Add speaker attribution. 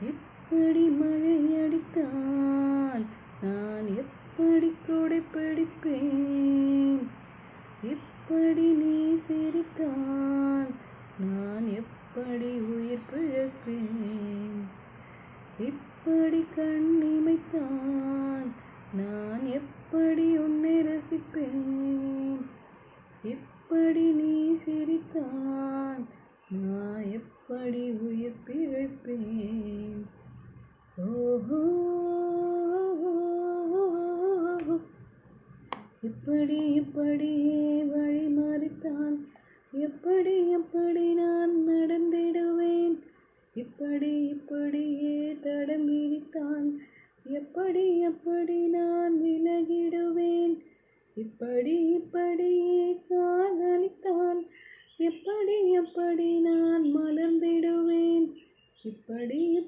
Speaker 1: இப்படி மழையடித்தால் நான் எப்படி கொடை பிடிப்பேன்? இப்படி நீ சிரித்தால் நான் எப்படி உயிர் பிழைப்பேன்? இப்படி கண்ணிமைத்தால் நான் எப்படி உன்னை ரசிப்பேன்? இப்படி நீ சிரித்தால் நான் எப்படி உயிர் பிழைப்பேன்? ஓஹோ, இப்படியே வழி மறித்தால் எப்படி நான் நடந்திடுவேன்? இப்படியே தடம் விரித்தால் எப்படி நான் விலகிடுவேன்? இப்படியே காதலித்தால் எப்படி நான் மலர்ந்திடுவேன்? இப்படி